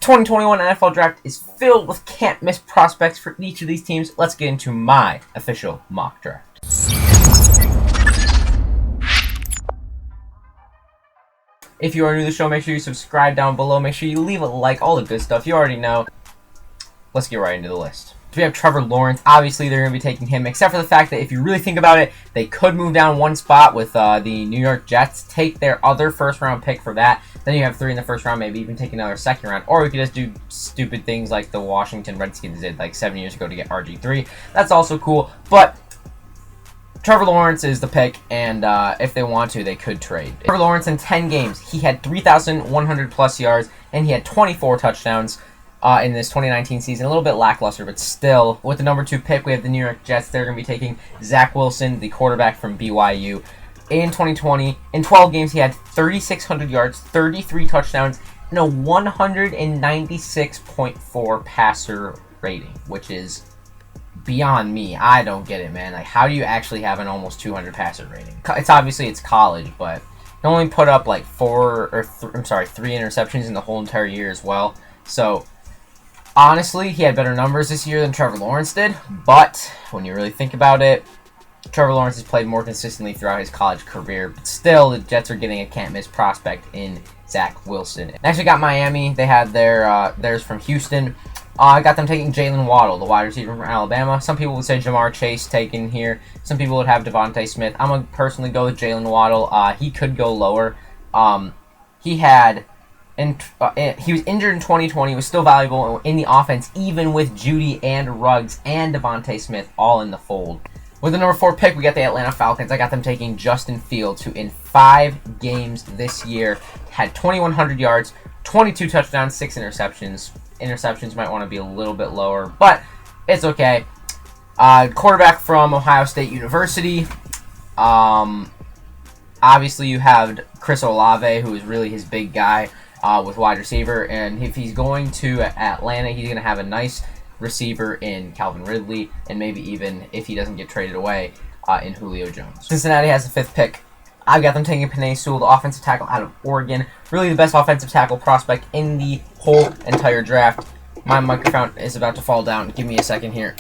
2021 NFL Draft is filled with can't-miss prospects for each of these teams. Let's get into my official mock draft. If you are new to the show, make sure you subscribe down below. Make sure you leave a like, all the good stuff. You already know. Let's get right into the list. So we have Trevor Lawrence. Obviously, they're going to be taking him, except for the fact that if you really think about it, they could move down one spot with the New York Jets, take their other first-round pick for that. Then you have 3 in the first round, maybe even take another second round. Or we could just do stupid things like the Washington Redskins did like 7 years ago to get RG3. That's also cool. But Trevor Lawrence is the pick, and if they want to, they could trade. Trevor Lawrence in 10 games, he had 3,100 plus yards, and he had 24 touchdowns in this 2019 season. A little bit lackluster, but still. With the number 2 pick, we have the New York Jets. They're going to be taking Zach Wilson, the quarterback from BYU. In 2020, in 12 games, he had 3,600 yards, 33 touchdowns, and a 196.4 passer rating, which is beyond me. I don't get it, man. Like, how do you actually have an almost 200 passer rating? It's obviously it's college, but he only put up like 3 interceptions in the whole entire year as well. So honestly, he had better numbers this year than Trevor Lawrence did. But when you really think about it, Trevor Lawrence has played more consistently throughout his college career, but still, the Jets are getting a can't-miss prospect in Zach Wilson. Next, we got Miami. They had theirs from Houston. I got them taking Jalen Waddle, the wide receiver from Alabama. Some people would say Jamar Chase taken here. Some people would have Devontae Smith. I'm going to personally go with Jalen Waddle. He could go lower. He was injured in 2020. He was still valuable in the offense, even with Judy and Ruggs and Devontae Smith all in the fold. With the number 4 pick, we got the Atlanta Falcons. I got them taking Justin Fields, who in 5 games this year had 2,100 yards, 22 touchdowns, 6 interceptions. Interceptions might want to be a little bit lower, but it's okay. Quarterback from Ohio State University. Obviously, you have Chris Olave, who is really his big guy with wide receiver, and if he's going to Atlanta, he's going to have a nice receiver in Calvin Ridley, and maybe even, if he doesn't get traded away, in Julio Jones. Cincinnati has the 5th pick. I've got them taking Penei Sewell, the offensive tackle out of Oregon. Really the best offensive tackle prospect in the whole entire draft. My microphone is about to fall down. Give me a second here.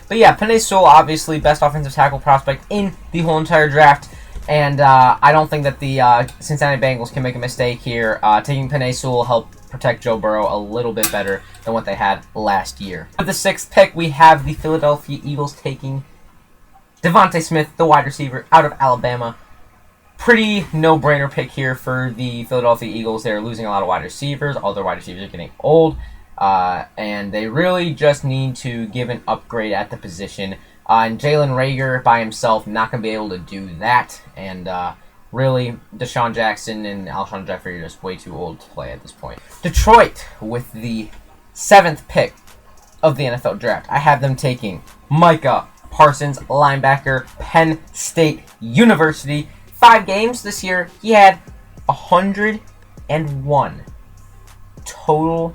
But yeah, Penei Sewell, obviously best offensive tackle prospect in the whole entire draft. And I don't think that the Cincinnati Bengals can make a mistake here. Taking Penei Sewell will help protect Joe Burrow a little bit better than what they had last year. With the 6th pick, we have the Philadelphia Eagles taking Devontae Smith, the wide receiver out of Alabama. Pretty no-brainer pick here for the Philadelphia Eagles. They're losing a lot of wide receivers. All their wide receivers are getting old. And they really just need to give an upgrade at the position. And Jalen Reagor by himself, not going to be able to do that. And really, Deshaun Jackson and Alshon Jeffrey are just way too old to play at this point. Detroit with the 7th pick of the NFL Draft. I have them taking Micah Parsons, linebacker, Penn State University. 5 games this year, he had 101 total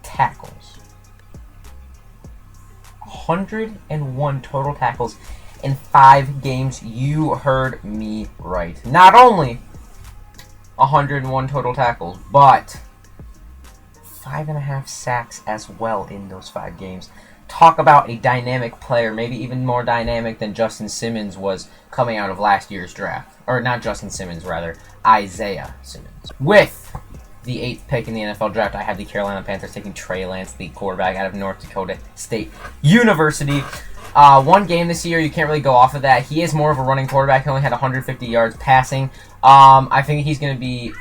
tackles. 101 total tackles in 5 games. You heard me right. Not only 101 total tackles, but 5.5 sacks as well in those 5 games. Talk about a dynamic player, maybe even more dynamic than Justin Simmons was coming out of last year's draft. Or not Justin Simmons, rather, Isaiah Simmons. With the 8th pick in the NFL Draft, I have the Carolina Panthers taking Trey Lance, the quarterback out of North Dakota State University. 1 game this year, you can't really go off of that. He is more of a running quarterback. He only had 150 yards passing. I think he's going to be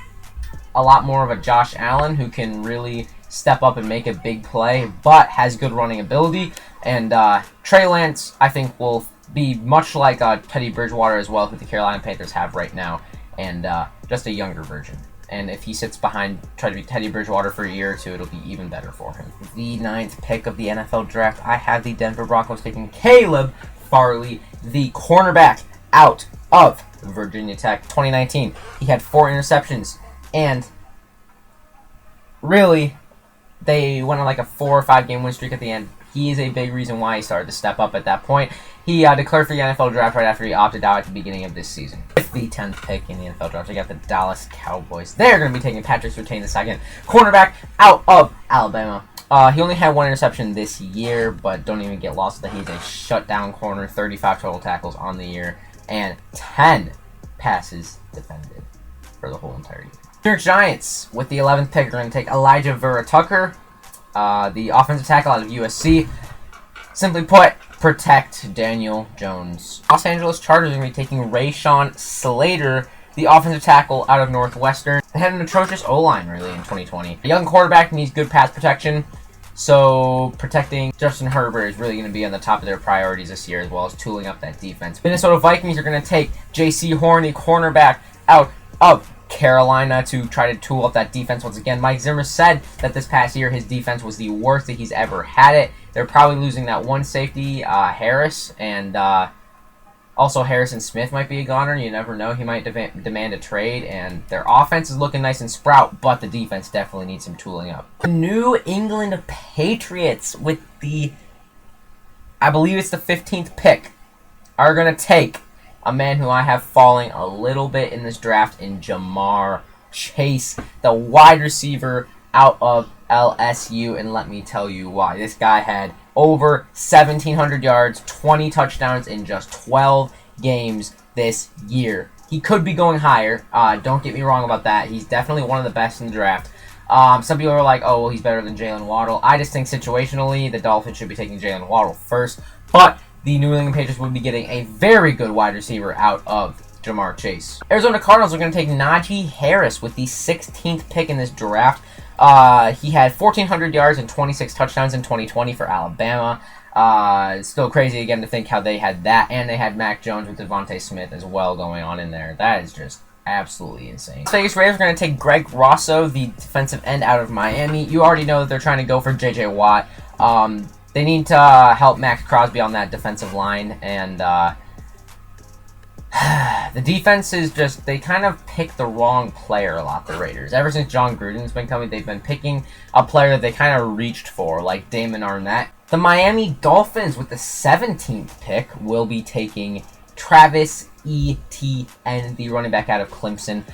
a lot more of a Josh Allen who can really step up and make a big play, but has good running ability. And Trey Lance, I think, will be much like Teddy Bridgewater as well, who the Carolina Panthers have right now, and just a younger version. And if he sits behind Teddy Bridgewater for a year or 2, it'll be even better for him. The 9th pick of the NFL Draft, I have the Denver Broncos taking Caleb Farley, the cornerback out of Virginia Tech. 2019, he had 4 interceptions, and really, they went on like a 4 or 5 game win streak at the end. He is a big reason why he started to step up at that point. He declared for the NFL Draft right after he opted out at the beginning of this season. With the 10th pick in the NFL draft. I got the Dallas Cowboys. They're going to be taking Patrick Surtain II, cornerback out of Alabama. He only had 1 interception this year, but don't even get lost that he's a shutdown corner. 35 total tackles on the year, and 10 passes defended for the whole entire year. New York Giants, with the 11th pick, are going to take Elijah Vera-Tucker, the offensive tackle out of USC. Simply put, protect Daniel Jones. Los Angeles Chargers are going to be taking Rashawn Slater, the offensive tackle out of Northwestern. They had an atrocious O-line, really, in 2020. A young quarterback needs good pass protection, so protecting Justin Herbert is really going to be on the top of their priorities this year, as well as tooling up that defense. Minnesota Vikings are going to take J.C. Horn, the cornerback out of Carolina, to try to tool up that defense once again. Mike Zimmer said that this past year his defense was the worst that he's ever had it. They're probably losing that one safety, Harris, and also Harrison Smith might be a goner. You never know. He might demand a trade, and their offense is looking nice and sprout, but the defense definitely needs some tooling up. The New England Patriots, with the, I believe it's the 15th pick, are going to take a man who I have falling a little bit in this draft in Jamar Chase, the wide receiver out of LSU, and let me tell you why. This guy had over 1,700 yards, 20 touchdowns in just 12 games this year. He could be going higher. Don't get me wrong about that. He's definitely one of the best in the draft. Some people are like, oh, well, he's better than Jalen Waddle. I just think situationally, the Dolphins should be taking Jalen Waddle first, but the New England Patriots would be getting a very good wide receiver out of Jamar Chase. Arizona Cardinals are going to take Najee Harris with the 16th pick in this draft. He had 1,400 yards and 26 touchdowns in 2020 for Alabama. It's still crazy again to think how they had that, and they had Mac Jones with Devontae Smith as well going on in there. That is just absolutely insane. Las Vegas Raiders are going to take Greg Rosso, the defensive end out of Miami. You already know that they're trying to go for J.J. Watt. They need to help Max Crosby on that defensive line, and the defense is just, they kind of pick the wrong player a lot, the Raiders. Ever since John Gruden's been coming, they've been picking a player that they kind of reached for, like Damon Arnett. The Miami Dolphins, with the 17th pick, will be taking Travis Etienne, the running back out of Clemson.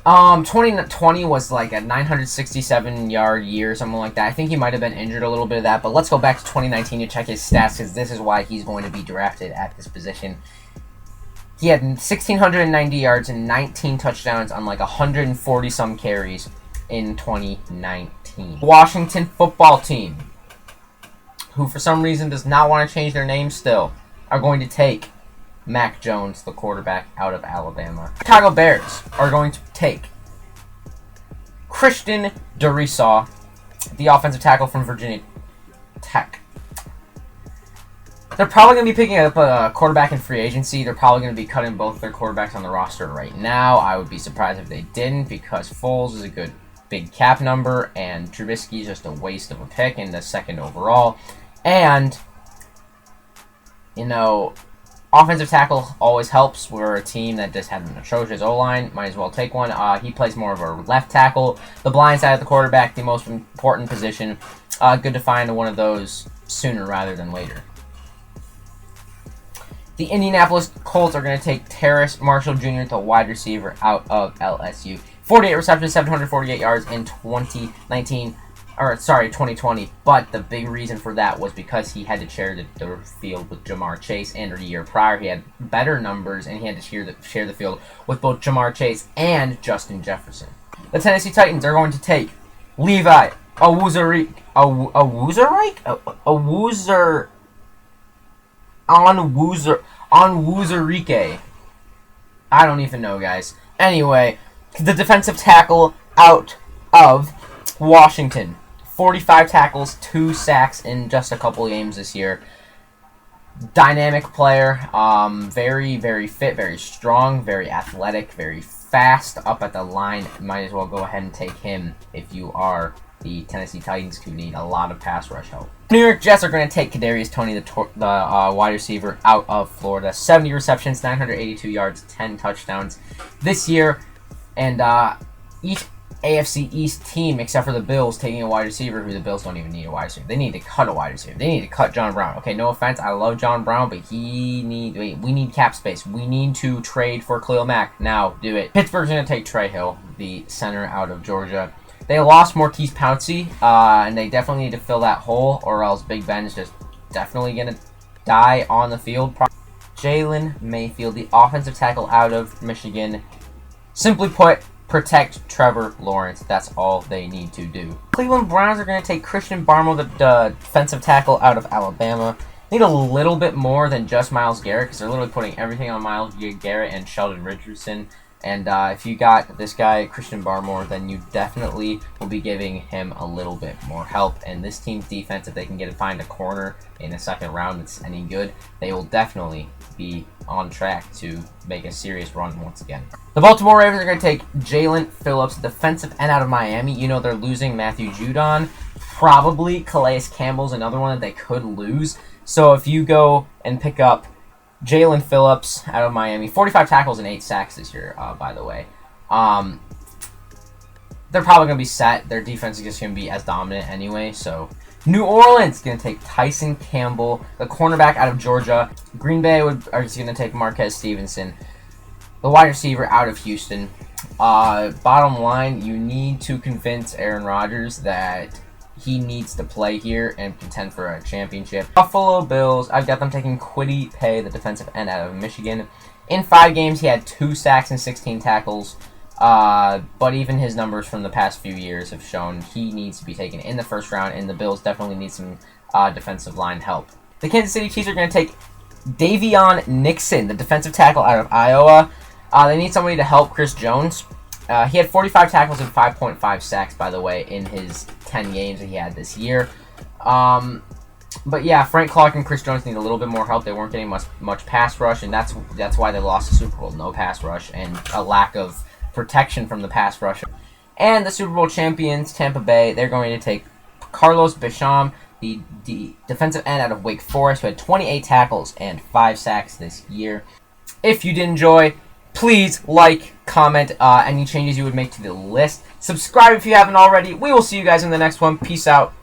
2020 was like a 967-yard year, something like that. I think he might have been injured a little bit of that, but let's go back to 2019 to check his stats, because this is why he's going to be drafted at this position. He had 1,690 yards and 19 touchdowns on like 140-some carries in 2019. Washington football team, who for some reason does not want to change their name still, are going to take Mac Jones, the quarterback out of Alabama. Chicago Bears are going to take Christian Darrisaw, the offensive tackle from Virginia Tech. They're probably going to be picking up a quarterback in free agency. They're probably going to be cutting both their quarterbacks on the roster right now. I would be surprised if they didn't, because Foles is a good big cap number, and Trubisky is just a waste of a pick in the second overall. And, you know, offensive tackle always helps. We're a team that just had an atrocious O-line. Might as well take one. He plays more of a left tackle. The blind side of the quarterback, the most important position. Good to find one of those sooner rather than later. The Indianapolis Colts are going to take Terrace Marshall Jr., the wide receiver out of LSU. 48 receptions, 748 yards in 2020. But the big reason for that was because he had to share the field with Jamar Chase, and the year prior he had better numbers, and he had to share the field with both Jamar Chase and Justin Jefferson. The Tennessee Titans are going to take Levi Onwuzurike. I don't even know, guys. Anyway, the defensive tackle out of Washington. 45 tackles, 2 sacks in just a couple games this year. Dynamic player, very, very fit, very strong, very athletic, very fast up at the line. Might as well go ahead and take him if you are the Tennessee Titans, who need a lot of pass rush help. New York Jets are going to take Kadarius Toney, the wide receiver out of Florida. 70 receptions, 982 yards, 10 touchdowns this year. And AFC East team except for the Bills taking a wide receiver who the Bills don't even need a wide receiver. They need to cut a wide receiver. They need to cut John Brown. Okay, no offense. I love John Brown, but we need cap space. We need to trade for Khalil Mack. Now, do it. Pittsburgh's going to take Trey Hill, the center out of Georgia. They lost Maurkice Pouncey, and they definitely need to fill that hole, or else Big Ben's just definitely going to die on the field. Jalen Mayfield, the offensive tackle out of Michigan. Simply put, protect Trevor Lawrence. That's all they need to do. Cleveland Browns are going to take Christian Barmore, the defensive tackle out of Alabama. They need a little bit more than just Myles Garrett because they're literally putting everything on Myles Garrett and Sheldon Richardson. And if you got this guy, Christian Barmore, then you definitely will be giving him a little bit more help. And this team's defense, if they can find a corner in the second round that's any good, they will definitely be on track to make a serious run once again. The Baltimore Ravens are going to take Jalen Phillips, defensive end out of Miami. You know they're losing Matthew Judon. Probably Calais Campbell's another one that they could lose. So if you go and pick up Jalen Phillips out of Miami, 45 tackles and 8 sacks this year, by the way. They're probably going to be set. Their defense is just going to be as dominant anyway, so New Orleans is going to take Tyson Campbell, the cornerback out of Georgia. Green Bay are just going to take Marquez Stevenson, the wide receiver out of Houston. Bottom line, you need to convince Aaron Rodgers that he needs to play here and contend for a championship. Buffalo Bills, I've got them taking Kwity Paye, the defensive end out of Michigan. In 5 games, he had 2 sacks and 16 tackles. But even his numbers from the past few years have shown he needs to be taken in the first round, and the Bills definitely need some defensive line help. The Kansas City Chiefs are going to take Davion Nixon, the defensive tackle out of Iowa. They need somebody to help Chris Jones. He had 45 tackles and 5.5 sacks, by the way, in his 10 games that he had this year. But yeah, Frank Clark and Chris Jones need a little bit more help. They weren't getting much pass rush, and that's why they lost the Super Bowl. No pass rush and a lack of protection from the pass rush. And the Super Bowl champions, Tampa Bay, they're going to take Carlos Basham, the defensive end out of Wake Forest, who had 28 tackles and 5 sacks this year. If you did enjoy, please like, comment any changes you would make to the list. Subscribe if you haven't already. We will see you guys in the next one. Peace out.